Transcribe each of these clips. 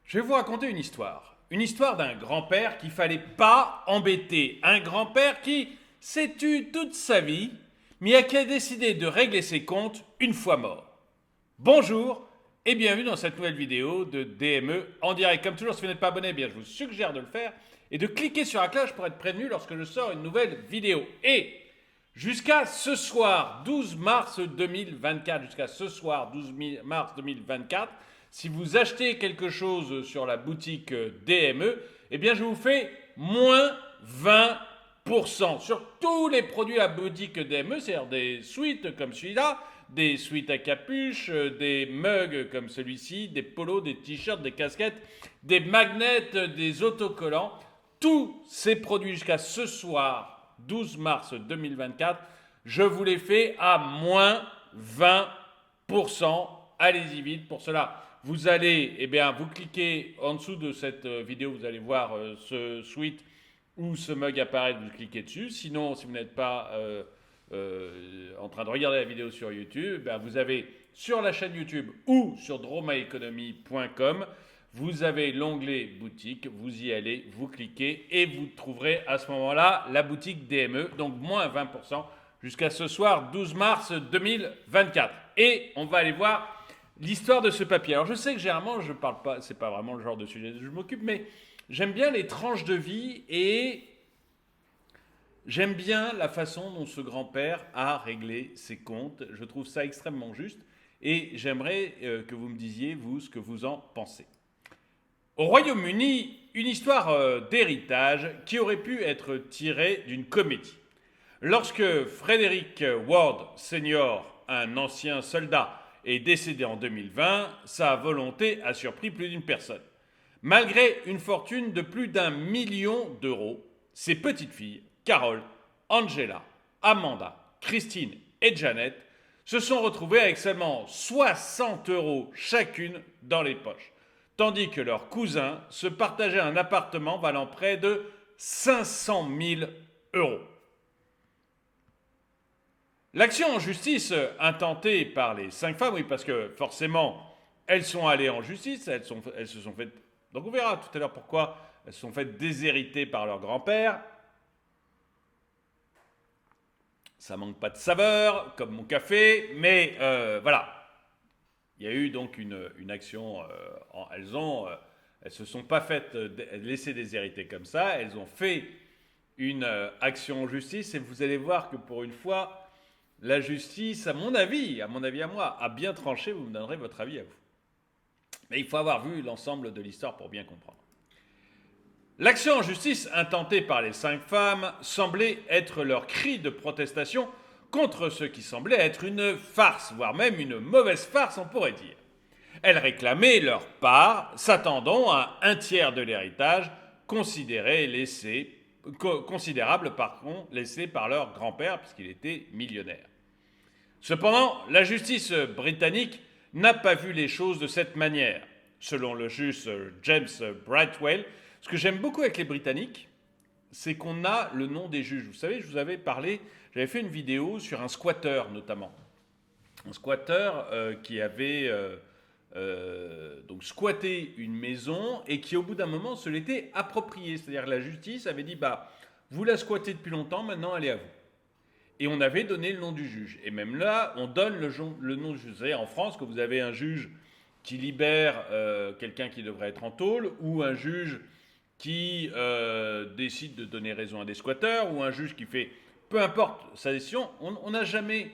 Je vais vous raconter une histoire. Une histoire d'un grand-père qu'il fallait pas embêter. Un grand-père qui s'est tu toute sa vie, mais qui a décidé de régler ses comptes une fois mort. Bonjour et bienvenue dans cette nouvelle vidéo de DME en direct. Comme toujours, si vous n'êtes pas abonné, bien, je vous suggère de le faire et de cliquer sur la cloche pour être prévenu lorsque je sors une nouvelle vidéo. Et jusqu'à ce soir, 12 mars 2024, jusqu'à ce soir, 12 mars 2024, si vous achetez quelque chose sur la boutique DME, eh bien je vous fais moins 20% sur tous les produits à la boutique DME, c'est-à-dire des sweats comme celui-là, des sweats à capuche, des mugs comme celui-ci, des polos, des t-shirts, des casquettes, des magnets, des autocollants. Tous ces produits jusqu'à ce soir, 12 mars 2024, je vous les fais à moins 20%. Allez-y vite. Pour cela, vous allez, vous cliquez en dessous de cette vidéo, vous allez voir ce sweat ou ce mug apparaître, vous cliquez dessus. Sinon, si vous n'êtes pas en train de regarder la vidéo sur YouTube, vous avez sur la chaîne YouTube ou sur drawmyeconomy.com, vous avez l'onglet boutique, vous y allez, vous cliquez et vous trouverez à ce moment-là la boutique DME, donc moins 20% jusqu'à ce soir 12 mars 2024. Et on va aller voir l'histoire de ce papier. Alors je sais que généralement je ne parle pas, c'est pas vraiment le genre de sujet dont je m'occupe, mais j'aime bien les tranches de vie et j'aime bien la façon dont ce grand-père a réglé ses comptes. Je trouve ça extrêmement juste et j'aimerais que vous me disiez, vous, ce que vous en pensez. Au Royaume-Uni, une histoire d'héritage qui aurait pu être tirée d'une comédie. Lorsque Frederick Ward Sr., un ancien soldat, est décédé en 2020, sa volonté a surpris plus d'une personne. Malgré une fortune de plus d'1 million d'euros, ses petites filles, Carol, Angela, Amanda, Christine et Janet, se sont retrouvées avec seulement 60 euros chacune dans les poches, tandis que leurs cousins se partageaient un appartement valant près de 500 000 euros. L'action en justice intentée par les 5 femmes, oui, parce que forcément, elles sont allées en justice, elles se sont faites, donc on verra tout à l'heure pourquoi elles se sont faites déshériter par leur grand-père. Ça manque pas de saveur, comme mon café, mais voilà. Il y a eu donc une action, elles se sont pas faites laisser déshériter comme ça, elles ont fait une action en justice et vous allez voir que pour une fois, la justice, à mon avis à moi, a bien tranché, vous me donnerez votre avis à vous. Mais il faut avoir vu l'ensemble de l'histoire pour bien comprendre. L'action en justice intentée par les 5 femmes semblait être leur cri de protestation contre ce qui semblait être une farce, voire même une mauvaise farce, on pourrait dire. Elles réclamaient leur part, s'attendant à un tiers de l'héritage considérable laissé par leur grand-père, puisqu'il était millionnaire. Cependant, la justice britannique n'a pas vu les choses de cette manière. Selon le juge James Brightwell, ce que j'aime beaucoup avec les Britanniques, c'est qu'on a le nom des juges. Vous savez, je vous avais parlé, j'avais fait une vidéo sur un squatter notamment. Un squatter qui avait donc squatté une maison et qui au bout d'un moment se l'était appropriée. C'est-à-dire que la justice avait dit, vous la squattez depuis longtemps, maintenant elle est à vous. Et on avait donné le nom du juge. Et même là, on donne le nom du juge. Vous savez, en France, quand vous avez un juge qui libère quelqu'un qui devrait être en tôle, ou un juge qui décide de donner raison à des squatteurs, ou un juge qui fait, peu importe sa décision, on n'a jamais,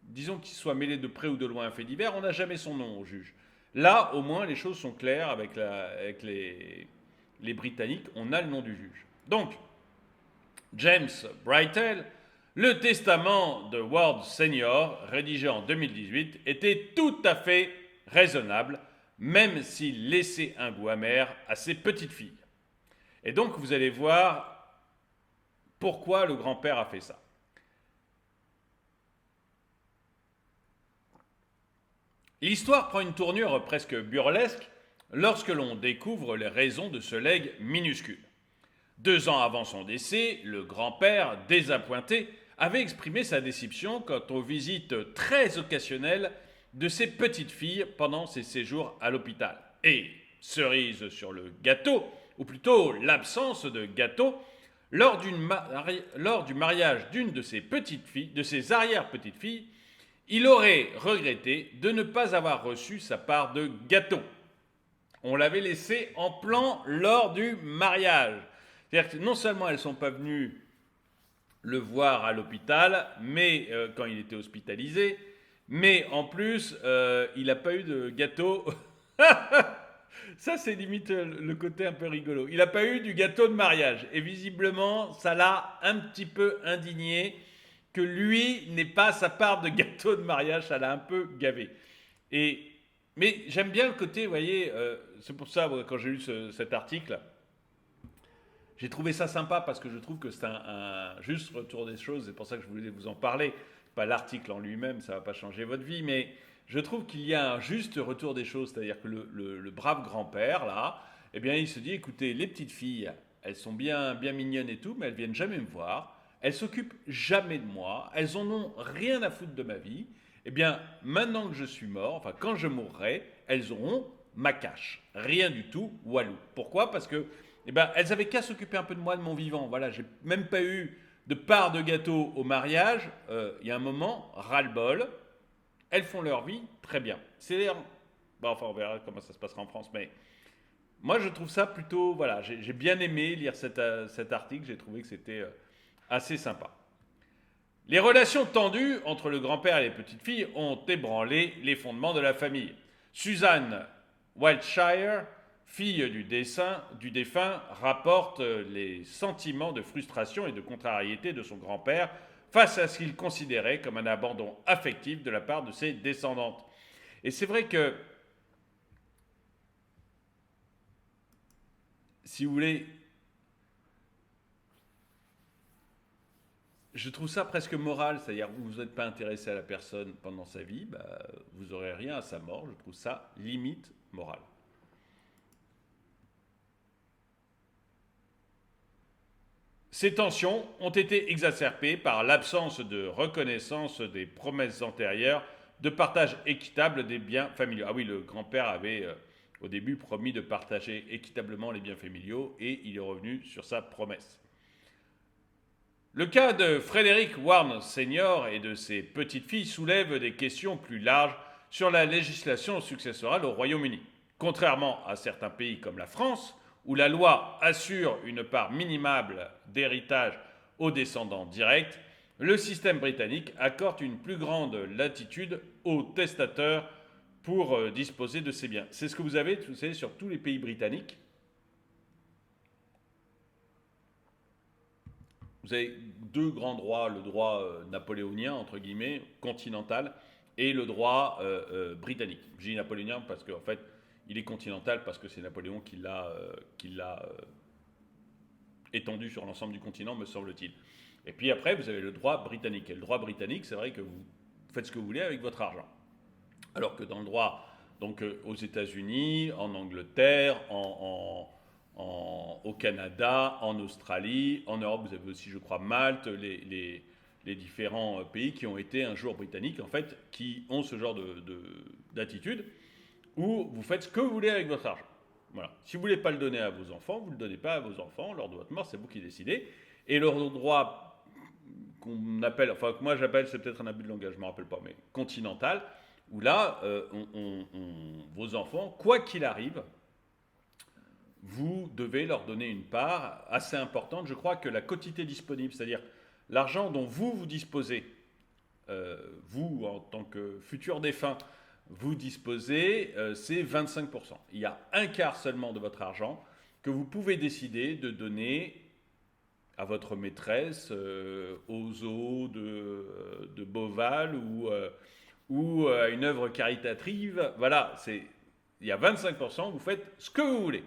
disons qu'il soit mêlé de près ou de loin à un fait divers, on n'a jamais son nom au juge. Là, au moins, les choses sont claires avec les Britanniques, on a le nom du juge. Donc, James Brightwell, le testament de Ward Sr., rédigé en 2018, était tout à fait raisonnable, même s'il laissait un goût amer à ses petites filles. Et donc, vous allez voir pourquoi le grand-père a fait ça. L'histoire prend une tournure presque burlesque lorsque l'on découvre les raisons de ce legs minuscule. 2 ans avant son décès, le grand-père, désappointé, avait exprimé sa déception quant aux visites très occasionnelles de ses petites filles pendant ses séjours à l'hôpital. Et cerise sur le gâteau, ou plutôt l'absence de gâteau, lors du mariage d'une de ses petites filles, de ses arrière-petites-filles, il aurait regretté de ne pas avoir reçu sa part de gâteau. On l'avait laissé en plan lors du mariage. C'est-à-dire que non seulement elles ne sont pas venues le voir à l'hôpital, mais quand il était hospitalisé, mais en plus, il n'a pas eu de gâteau. Ça, c'est limite le côté un peu rigolo. Il n'a pas eu du gâteau de mariage. Et visiblement, ça l'a un petit peu indigné que lui n'ait pas sa part de gâteau de mariage. Ça l'a un peu gavé. Mais j'aime bien le côté, vous voyez, c'est pour ça, quand j'ai lu cet article, j'ai trouvé ça sympa parce que je trouve que c'est un juste retour des choses. C'est pour ça que je voulais vous en parler. Pas l'article en lui-même, ça ne va pas changer votre vie, mais je trouve qu'il y a un juste retour des choses. C'est-à-dire que le brave grand-père, là, eh bien, il se dit, écoutez, les petites filles, elles sont bien, bien mignonnes et tout, mais elles viennent jamais me voir. Elles s'occupent jamais de moi. Elles en ont rien à foutre de ma vie. Eh bien, maintenant que je suis mort, enfin, quand je mourrai, elles auront ma cache. Rien du tout, walou. Pourquoi? Parce que eh ben, elles avaient qu'à s'occuper un peu de moi, de mon vivant. Voilà, j'ai même pas eu de part de gâteau au mariage. Il y a un moment, ras-le-bol. Elles font leur vie, très bien. C'est bon, enfin, on verra comment ça se passera en France, mais moi, je trouve ça plutôt, voilà, j'ai bien aimé lire cet article. J'ai trouvé que c'était assez sympa. Les relations tendues entre le grand-père et les petites filles ont ébranlé les fondements de la famille. Suzanne Wiltshire, fille du défunt, rapporte les sentiments de frustration et de contrariété de son grand-père face à ce qu'il considérait comme un abandon affectif de la part de ses descendantes. Et c'est vrai que, si vous voulez, je trouve ça presque moral, c'est-à-dire que vous n'êtes pas intéressé à la personne pendant sa vie, bah, vous n'aurez rien à sa mort. Je trouve ça limite moral. Ces tensions ont été exacerbées par l'absence de reconnaissance des promesses antérieures de partage équitable des biens familiaux. Ah oui, le grand-père avait au début promis de partager équitablement les biens familiaux et il est revenu sur sa promesse. Le cas de Frédéric Warne Senior et de ses petites filles soulève des questions plus larges sur la législation successorale au Royaume-Uni. Contrairement à certains pays comme la France, où la loi assure une part minimale d'héritage aux descendants directs, le système britannique accorde une plus grande latitude aux testateurs pour disposer de ces biens. C'est ce que vous avez, vous savez, sur tous les pays britanniques. Vous avez deux grands droits, le droit napoléonien, entre guillemets, continental, et le droit britannique. Je dis napoléonien parce qu'en fait, il est continental parce que c'est Napoléon qui l'a étendu sur l'ensemble du continent, me semble-t-il. Et puis après, vous avez le droit britannique. Et le droit britannique, c'est vrai que vous faites ce que vous voulez avec votre argent. Alors que dans le droit, donc aux États-Unis, en Angleterre, au Canada, en Australie, en Europe, vous avez aussi, je crois, Malte, les différents pays qui ont été un jour britanniques, en fait, qui ont ce genre d'attitude, où vous faites ce que vous voulez avec votre argent. Voilà. Si vous ne voulez pas le donner à vos enfants, vous ne le donnez pas à vos enfants, lors de votre mort, c'est vous qui décidez. Et leur droit qu'on appelle, enfin que moi j'appelle, c'est peut-être un abus de langage, je ne me rappelle pas, mais continental, où là, vos enfants, quoi qu'il arrive, vous devez leur donner une part assez importante. Je crois que la quotité disponible, c'est-à-dire l'argent dont vous disposez, vous en tant que futur défunt, vous disposez, c'est 25%. Il y a un quart seulement de votre argent que vous pouvez décider de donner à votre maîtresse, aux zoos de Beauval ou à une œuvre caritative. Voilà, il y a 25%, vous faites ce que vous voulez.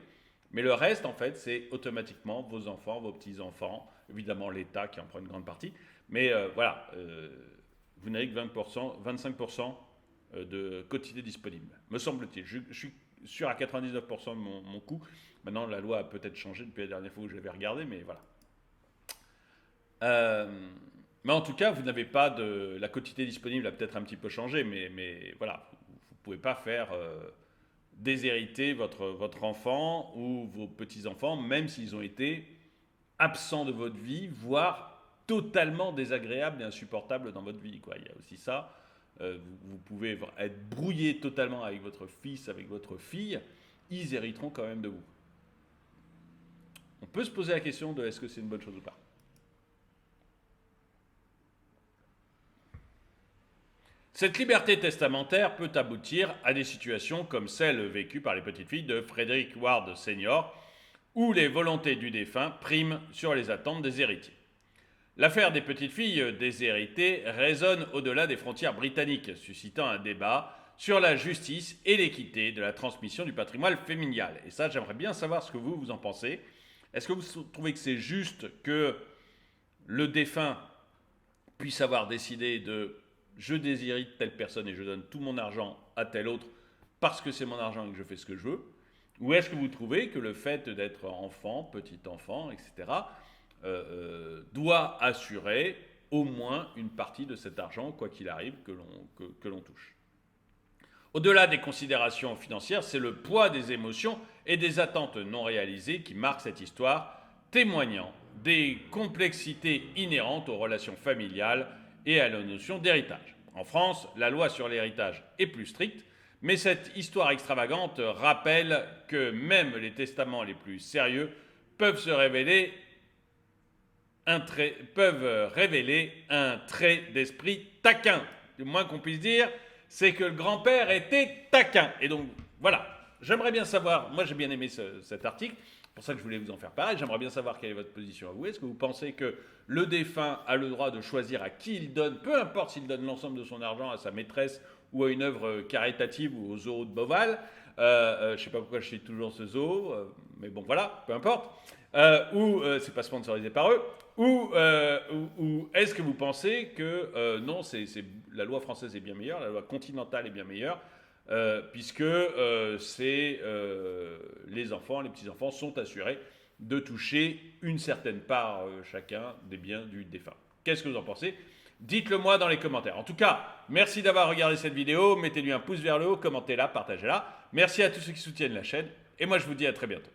Mais le reste, en fait, c'est automatiquement vos enfants, vos petits-enfants, évidemment l'État qui en prend une grande partie. Mais voilà, vous n'avez que 25% de quotité disponible, me semble-t-il. Je suis sûr à 99% de mon coût. Maintenant, la loi a peut-être changé depuis la dernière fois où j'avais regardé, mais voilà. Mais en tout cas, vous n'avez pas la quotité disponible a peut-être un petit peu changé, mais voilà, vous ne pouvez pas faire déshériter votre enfant ou vos petits-enfants, même s'ils ont été absents de votre vie, voire totalement désagréables et insupportables dans votre vie, quoi. Il y a aussi ça. Vous pouvez être brouillé totalement avec votre fils, avec votre fille, ils hériteront quand même de vous. On peut se poser la question de est-ce que c'est une bonne chose ou pas. Cette liberté testamentaire peut aboutir à des situations comme celle vécue par les petites filles de Frederick Ward Sr., où les volontés du défunt priment sur les attentes des héritiers. L'affaire des petites filles déshéritées résonne au-delà des frontières britanniques, suscitant un débat sur la justice et l'équité de la transmission du patrimoine familial. Et ça, j'aimerais bien savoir ce que vous en pensez. Est-ce que vous trouvez que c'est juste que le défunt puisse avoir décidé de « je déshérite telle personne et je donne tout mon argent à tel autre parce que c'est mon argent et que je fais ce que je veux » ou est-ce que vous trouvez que le fait d'être enfant, petit enfant, etc., doit assurer au moins une partie de cet argent, quoi qu'il arrive, que l'on touche. Au-delà des considérations financières, c'est le poids des émotions et des attentes non réalisées qui marque cette histoire, témoignant des complexités inhérentes aux relations familiales et à la notion d'héritage. En France, la loi sur l'héritage est plus stricte, mais cette histoire extravagante rappelle que même les testaments les plus sérieux peuvent révéler un trait d'esprit taquin. Le moins qu'on puisse dire, c'est que le grand-père était taquin. Et donc, voilà, j'aimerais bien savoir, moi j'ai bien aimé cet article, c'est pour ça que je voulais vous en faire pareil, j'aimerais bien savoir quelle est votre position à vous. Est-ce que vous pensez que le défunt a le droit de choisir à qui il donne, peu importe s'il donne l'ensemble de son argent à sa maîtresse ou à une œuvre caritative ou au zoo de Beauval, je ne sais pas pourquoi je cite toujours ce zoo, mais bon voilà, peu importe, ou c'est pas sponsorisé par eux, ou est-ce que vous pensez que non, la loi française est bien meilleure, la loi continentale est bien meilleure, puisque les enfants, les petits-enfants sont assurés de toucher une certaine part chacun des biens du défunt. Qu'est-ce que vous en pensez ? Dites-le moi dans les commentaires. En tout cas, merci d'avoir regardé cette vidéo. Mettez-lui un pouce vers le haut, commentez-la, partagez-la. Merci à tous ceux qui soutiennent la chaîne. Et moi, je vous dis à très bientôt.